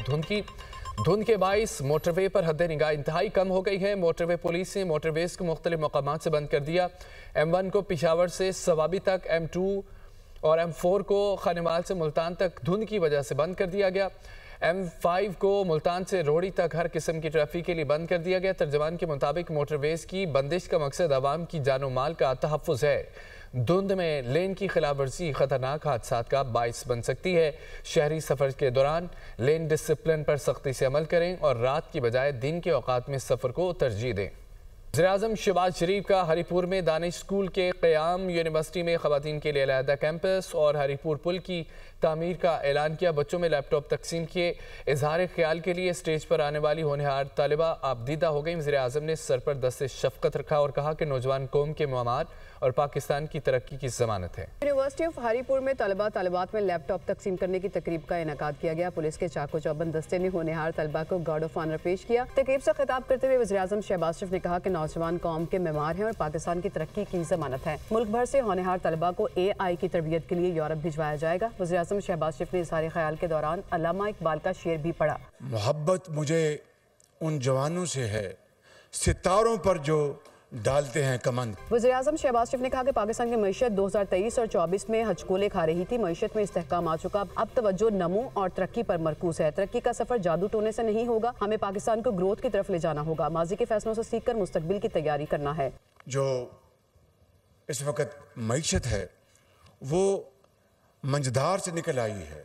धुंध के बाइस मोटरवे पर हद निगाह इंतहाई कम हो गई है। मोटरवे पुलिस ने मोटरवेज को मुख्तलिफ मकामात से बंद कर दिया। M1 को पिशावर से सवाबी तक, M2 और M4 को खानेवाल से मुल्तान तक धुंध की वजह से बंद कर दिया गया। M5 को मुल्तान से रोहड़ी तक हर किस्म की ट्रैफिक के लिए बंद कर दिया गया। तर्जमान के मुताबिक मोटरवेज की बंदिश का मकसद आवाम की जानो माल का तहफ़्फ़ुज़ है। धुंध में लेन की खिलाफ वर्जी खतरनाक हादसात का बाइस बन सकती है। शहरी सफ़र के दौरान लेन डिसिप्लिन पर सख्ती से अमल करें और रात की बजाय दिन के औकात में सफ़र को तरजीह दें। वज़ीर-ए-आज़म शहबाज शरीफ का हरीपुर में दानिश स्कूल के क़याम, यूनिवर्सिटी में ख़वातीन के लिए अलहदा कैंपस और हरीपुर पुल की तामीर का ऐलान किया। बच्चों में लैपटॉप तकसीम किए। इजहार ख्याल के लिए स्टेज पर आने वाली होनहार तालिबा आबदीदा हो गई। वज़ीर-ए-आज़म ने सर पर दस्ते शफ़क़त रखा और कहा कि नौजवान कौम के मवाद और पाकिस्तान की तरक्की की ज़मानत है। यूनिवर्सिटी ऑफ हरीपुर में तालिबात में लैपटॉप तकसीम करने की तकरीब का इनेकाद किया गया। पुलिस के चाको चौबंद दस्ते ने होनहार तलबा को गार्ड ऑफ ऑनर पेश किया। तकरीब से खिताब करते हुए वज़ीर-ए-आज़म शहबाज शरीफ ने कहा कि नौजवान कौम के मेमार हैं और पाकिस्तान की तरक्की की ज़मानत है। मुल्क भर से होनहार तलबा को AI की तरबियत के लिए यूरोप भिजवाया जाएगा। वज़ीर-ए-आज़म शहबाज शरीफ ने इज़हार ख्याल के दौरान अल्लामा इकबाल का शेर भी पढ़ा। मोहब्बत मुझे उन जवानों से है सितारों पर जो डालते हैं कमंद। वज़ीर-ए-आज़म शहबाज शरीफ ने कहा कि पाकिस्तान की मईशत 2023 और 24 में हचकोले खा रही थी। मईशत में इस्तेहकाम आ चुका, अब तवज्जो नमू और तरक्की पर मरकूज है। तरक्की का सफर जादू टोने से नहीं होगा, हमें पाकिस्तान को ग्रोथ की तरफ ले जाना होगा। माजी के फैसलों से सीखकर मुस्तकबिल की तैयारी करना है। जो इस वक्त मईशत है वो मंझधार से निकल आई है,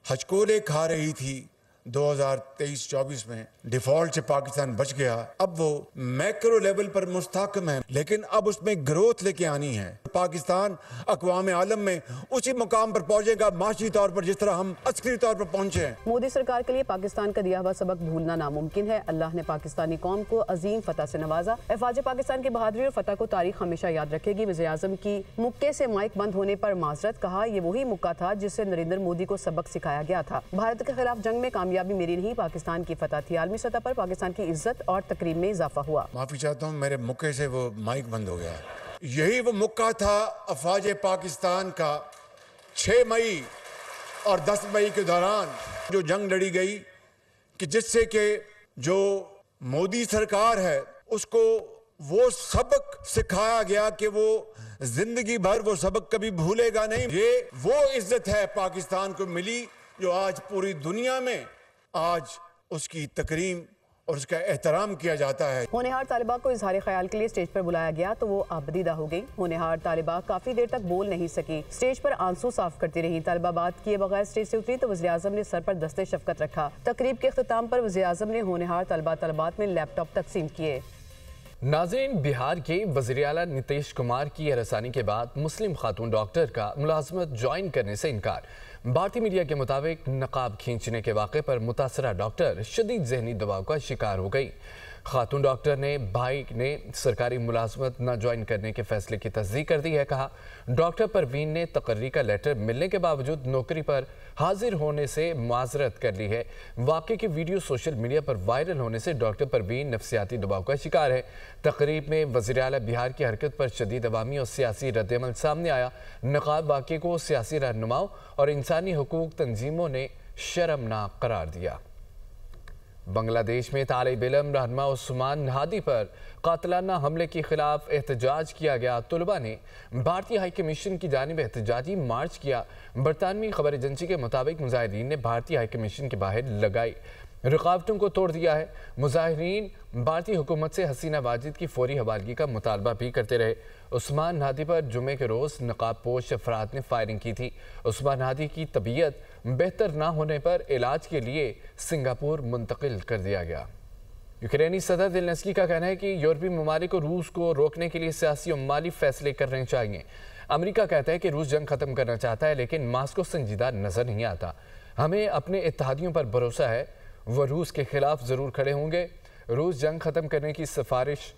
हचकोले खा रही थी। 2023-24 में डिफॉल्ट से पाकिस्तान बच गया। अब वो मैक्रो लेवल पर मुस्तहकम है, लेकिन अब उसमें ग्रोथ लेके आनी है। पाकिस्तान अक़वाम आलम में उसी मुकाम पर पहुंचेगा माशी तौर पर जिस तरह हम अस्करी तौर पर पहुंचे हैं। मोदी सरकार के लिए पाकिस्तान का दिया हुआ सबक भूलना नामुमकिन है। अल्लाह ने पाकिस्तानी कौम को अजीम फतह से नवाजा। अफवाज पाकिस्तान की बहादुरी और फतह को तारीख हमेशा याद रखेगी। वज़ीर-ए-आज़म की मुक्के से माइक बंद होने पर माजरत, कहा यह वही मुक्का था जिससे नरेंद्र मोदी को सबक सिखाया गया था। भारत के खिलाफ जंग में कामयाबी मेरी नहीं, पाकिस्तान की फतह थी। आलमी सतह पर पाकिस्तान की इज्जत और तकरीम में इजाफा हुआ। माफी चाहता हूँ, मेरे मुक्के से वो माइक बंद हो गया। यही वो मुक्का था अफवाज पाकिस्तान का 6 मई और 10 मई के दौरान जो जंग लड़ी गई, कि जिससे कि जो मोदी सरकार है उसको वो सबक सिखाया गया कि वो जिंदगी भर वो सबक कभी भूलेगा नहीं। ये वो इज्जत है पाकिस्तान को मिली जो आज पूरी दुनिया में आज उसकी तकरीम और उसका एहतराम किया जाता है। होनहार तालिबा को इजहार ख्याल के लिए स्टेज पर बुलाया गया तो वो आबदीदा हो गई। होनहार तालिबा काफी देर तक बोल नहीं सकी, स्टेज पर आंसू साफ करती रही। तालिबा बात किए बगैर स्टेज से उतरी तो वज़ीर-ए-आज़म ने सर पर दस्ते शफ़क़त रखा। तकरीब के अख्ताम पर वज़ीर-ए-आज़म ने होनहार तलबात में लैपटॉप तकसीम किए। नाज़रीन, बिहार के वज़ीर आला नीतीश कुमार की हरासानी के बाद मुस्लिम खातून डॉक्टर का मुलाजमत ज्वाइन करने से इनकार। भारतीय मीडिया के मुताबिक नकाब खींचने के वाक़े पर मुतासरा डॉक्टर शदीद ज़हनी दबाव का शिकार हो गई। खातून डॉक्टर ने भाई ने सरकारी मुलाजमत न ज्वाइन करने के फैसले की तस्दीक कर दी है। कहा, डॉक्टर परवीन ने तकर्री का लेटर मिलने के बावजूद नौकरी पर हाजिर होने से माजरत कर ली है। वाक़े की वीडियो सोशल मीडिया पर वायरल होने से डॉक्टर परवीन नफसियाती दबाव का शिकार है। तकरीब में वज़ीर आला बिहार की हरकत पर शदीद अवामी और सियासी रद्दअमल सामने आया। नकाब वाक़े को सियासी रहनुमाओं और इंसानी हकूक़ तंजीमों ने शर्मनाक करार दिया। बांग्लादेश में तालिब इल्म रहनुमा उस्मान हादी पर कातिलाना हमले के खिलाफ एहतजाज किया गया। तलबा ने भारतीय हाई कमीशन की जानिब एहतजाजी मार्च किया। बरतानवी खबर एजेंसी के मुताबिक मुजाहिरीन ने भारतीय हाई कमीशन के बाहर लगाई रुकावटों को तोड़ दिया है। मुजाहिरीन भारतीय हुकूमत से हसीना वाजिद की फौरी हवालगी का मुतालबा भी करते रहे। उस्मान हादी पर जुमे के रोज़ नकाबपोश अफराद ने फायरिंग की थी। उस्मान हादी की तबीयत बेहतर ना होने पर इलाज के लिए सिंगापुर मुंतकिल कर दिया गया। यूक्रेनी सदर ज़ेलेंस्की का कहना है कि यूरोपीय ममालिक को रूस को रोकने के लिए सियासी और माली फैसले करने चाहिए। अमेरिका कहता है कि रूस जंग खत्म करना चाहता है, लेकिन मास्को संजीदा नजर नहीं आता। हमें अपने इत्तेहादियों पर भरोसा है, वह रूस के खिलाफ ज़रूर खड़े होंगे। रूस जंग ख़त्म करने की सिफारिश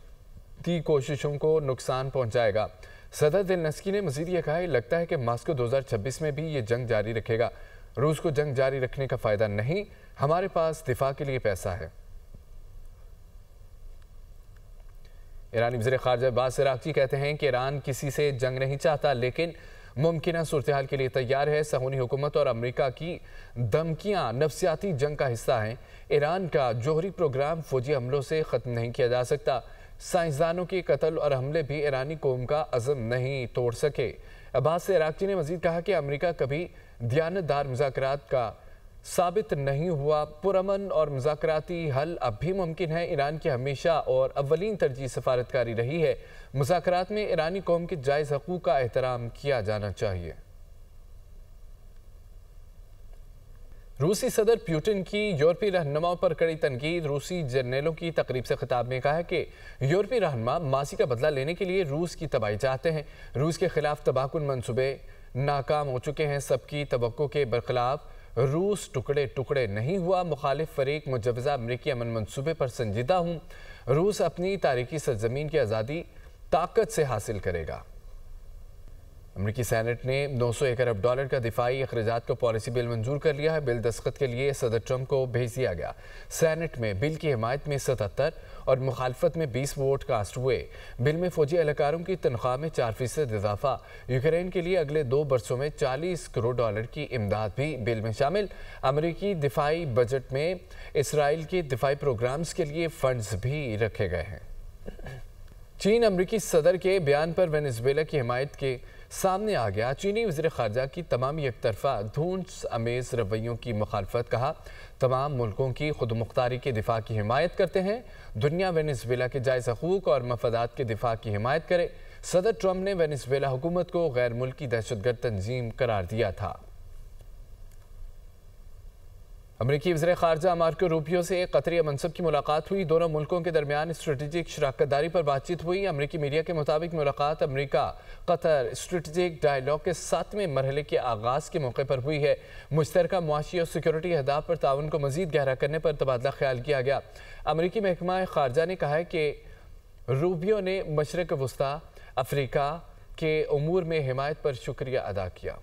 की कोशिशों को नुकसान पहुंचाएगा। सदर ज़ेलेंस्की ने मज़ीद ये कहा, लगता है कि मास्को 2026 में भी ये जंग जारी रखेगा। रूस को जंग जारी रखने का फ़ायदा नहीं, हमारे पास दिफा के लिए पैसा है। ईरानी वज़ीर ख़ारिजा अब्बास अराग़ची कहते हैं कि ईरान किसी से जंग नहीं चाहता, लेकिन मुमकिन सूरत-ए-हाल के लिए तैयार है। सहूनी हुकूमत और अमेरिका की धमकियां नफसियाती जंग का हिस्सा हैं। ईरान का जोहरी प्रोग्राम फौजी हमलों से ख़त्म नहीं किया जा सकता। साइंसदानों के कत्ल और हमले भी ईरानी कौम का अज़म नहीं तोड़ सके। अब्बास इराक़ची ने मज़ीद कहा कि अमेरिका कभी दियानतदार मुज़ाकरात का साबित नहीं हुआ। पुरअमन और मुज़ाकराती हल अब भी मुमकिन है। ईरान की हमेशा और अव्वलीन तरजीह सफारतकारी रही है। मुज़ाकरात में ईरानी कौम के जायज़ हकूक़ का एहतराम किया जाना चाहिए। रूसी सदर पुतिन की यूरोपीय रहनुमाओं पर कड़ी तनकीद। रूसी जर्नलों की तकरीब से खिताब में कहा कि यूरोपीय रहनुमा माजी का बदला लेने के लिए रूस की तबाही चाहते हैं। रूस के खिलाफ तबाहकुन मंसूबे नाकाम हो चुके हैं। सबकी तवक्को के बरखिलाफ रूस टुकड़े टुकड़े नहीं हुआ। मुखालिफ फरीक मुजवज़ा अमरीकी अमन मंसूबे पर संजीदा हूँ। रूस अपनी तारीखी सरजमीन की आज़ादी ताकत से हासिल करेगा। अमरीकी सेनेट ने $901 अरब का दिफाई अखराजात का पॉलिसी बिल मंजूर कर लिया है। बिल दस्तखत के लिए सदर ट्रंप को भेज दिया गया। सेनेट में बिल की हिमायत में 77 और मुखालफत में 20 वोट कास्ट हुए। बिल में फौजी एहलकारों की तनख्वाह में 4% इजाफा। यूक्रेन के लिए अगले 2 बरसों में $40 करोड़ की इमदाद भी बिल में शामिल। अमरीकी दिफाई बजट में इसराइल के दिफाई प्रोग्राम्स के लिए फंड्स भी रखे गए हैं। चीन अमरीकी सदर के बयान पर वेनेजुएला की हिमायत के सामने आ गया। चीनी वज़ीर ख़ारजा की तमाम एक तरफा धूंस अमेज़ रवैयों की मुखालफत। कहा तमाम मुल्कों की खुद मुख्तारी के दिफा की हिमायत करते हैं। दुनिया वेनेजुएला के जायज़ हकूक़ और मफादात के दिफा की हिमायत करे। सदर ट्रंप ने वेनेजुएला हुकूमत को गैर मुल्की दहशतगर्द तंजीम करार दिया था। अमरीकी वज़ीर ख़ारजा मार्को रूबियो से कतरी मनसब की मुलाकात हुई। दोनों मुल्कों के दरमियान स्ट्रेटेजिक शराकतदारी पर बातचीत हुई। अमरीकी मीडिया के मुताबिक मुलाकात अमरीका कतर स्ट्रेटेजिक डायलॉग के 7वें मरहले के आगाज़ के मौके पर हुई है। मुश्तरका मुआशी और सिक्योरिटी अहदाफ पर ताउन को मज़ीद गहरा करने पर तबादला ख्याल किया गया। अमरीकी महकमा ख़ारजा ने कहा है कि रूबियो ने मशरक़ वस्ता अफ्रीका के उमूर में हिमायत पर शुक्रिया अदा किया।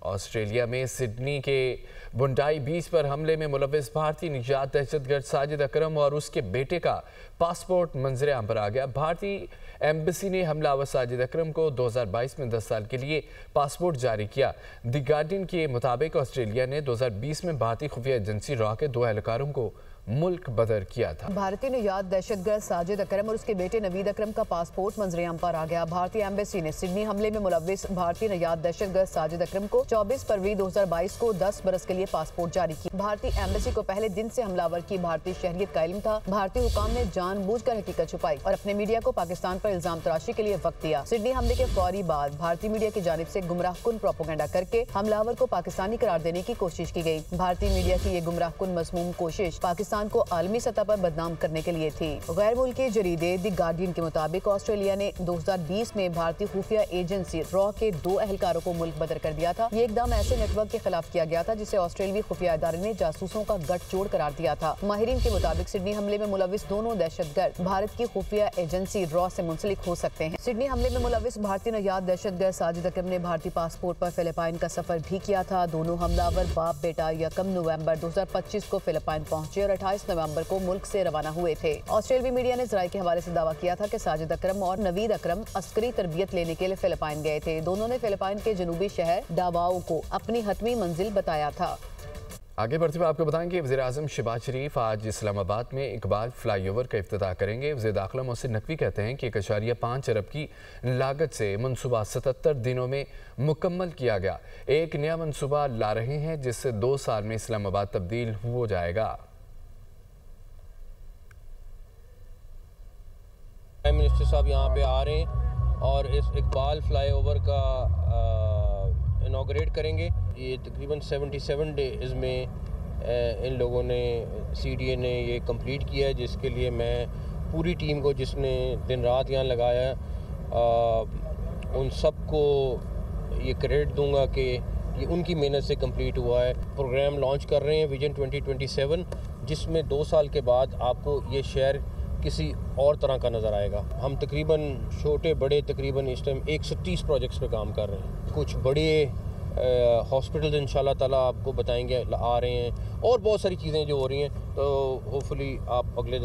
ऑस्ट्रेलिया में सिडनी के बुंडाई बीच पर हमले में मुलव्विस भारतीय निजात दहशतगर्द साजिद अकरम और उसके बेटे का पासपोर्ट मंजर आम पर आ गया। भारतीय एम्बेसी ने हमलावर साजिद अकरम को 2022 में 10 साल के लिए पासपोर्ट जारी किया। द गार्डियन के मुताबिक ऑस्ट्रेलिया ने 2020 में भारतीय खुफिया एजेंसी रॉ के 2 एहलकारों को मुल्क बदर किया था। भारतीय निजात दहशतगर्द साजिद अकरम और उसके बेटे नवीद अकरम का पासपोर्ट मंजरेआम पर आ गया। भारतीय एम्बेसी ने सिडनी हमले में मुलव्विस भारतीय निजात दहशतगर्द साजिद अकरम को 24 फरवरी 2022 को 10 बरस के लिए पासपोर्ट जारी किया। भारतीय एम्बेसी को पहले दिन से हमलावर की भारतीय शहरियत का इल्म था। भारतीय हुकाम ने जानबूझकर हकीकत छुपाई और अपने मीडिया को पाकिस्तान पर इल्जाम तराशी के लिए वक्त दिया। सिडनी हमले के फौरी बाद भारतीय मीडिया की जानिब से गुमराहकुन प्रोपेगेंडा करके हमलावर को पाकिस्तानी करार देने की कोशिश की गई। भारतीय मीडिया की ये गुमराहकुन मज़मूम कोशिश पाकिस्तान को आलमी सतह पर बदनाम करने के लिए थी। गैर मुल्की जरीदे द गार्डियन के मुताबिक ऑस्ट्रेलिया ने 2020 में भारतीय खुफिया एजेंसी रॉ के 2 एहलकारों को मुल्क बदर कर दिया था। ये एकदम ऐसे नेटवर्क के खिलाफ किया गया था जिसे ऑस्ट्रेलियाई खुफिया इदारे ने जासूसों का गठजोड़ करार दिया था। माहिरीन के मुताबिक सिडनी हमले में मुलव्विस दोनों दहशतगर्द भारत की खुफिया एजेंसी रॉ से मुंसलिक हो सकते हैं। सिडनी हमले में मुलव्विस भारतीय निजात दहशतगर्द साजिद अकरम ने भारतीय पासपोर्ट पर फिलिपाइन का सफर भी किया था। दोनों हमलावर बाप बेटा 1 नवंबर 2025 को फिलिपाइन पहुंचे और 28 नवंबर को मुल्क से रवाना हुए थे। ऑस्ट्रेलियाई मीडिया ने ज़राए के हवाले से दावा किया था कि साजिद अकरम और नवीद अकरम अस्करी तरबियत लेने के लिए फिलिपाइन गए थे। दोनों ने फिलिपाइन के जनूबी शहर डावाओ को अपनी हतमी मंजिल बताया था। आगे बढ़ते हुए आपको बताएं कि वज़ीर-ए-आज़म शहबाज शरीफ आज इस्लामाबाद में इकबाल फ्लाईओवर का इफ्तिताह करेंगे। वज़ीर दाखिला मोहसिन नकवी कहते हैं कि 1.5 अरब की लागत से मनसूबा 77 दिनों में मुकम्मल किया गया। एक नया मनसूबा ला रहे हैं जिससे 2 साल में इस्लामाबाद तब्दील हो जाएगा। प्राइम मिनिस्टर साहब यहाँ पे आ रहे हैं और इस इकबाल फ्लाईओवर का इनॉग्रेट करेंगे। ये तकरीबन 77 डेज़ में इन लोगों ने CDA ने ये कंप्लीट किया है, जिसके लिए मैं पूरी टीम को जिसने दिन रात यहाँ लगाया उन सब को ये क्रेडिट दूंगा कि ये उनकी मेहनत से कंप्लीट हुआ है। प्रोग्राम लॉन्च कर रहे हैं विजन 2027, जिसमें 2 साल के बाद आपको ये शहर किसी और तरह का नज़र आएगा। हम तकरीबन छोटे बड़े तकरीबन इस टाइम 130 प्रोजेक्ट्स पे काम कर रहे हैं। कुछ बड़े हॉस्पिटल्स इंशाल्लाह ताला आपको बताएंगे आ रहे हैं और बहुत सारी चीज़ें जो हो रही हैं, तो होपफुली आप अगले दिनों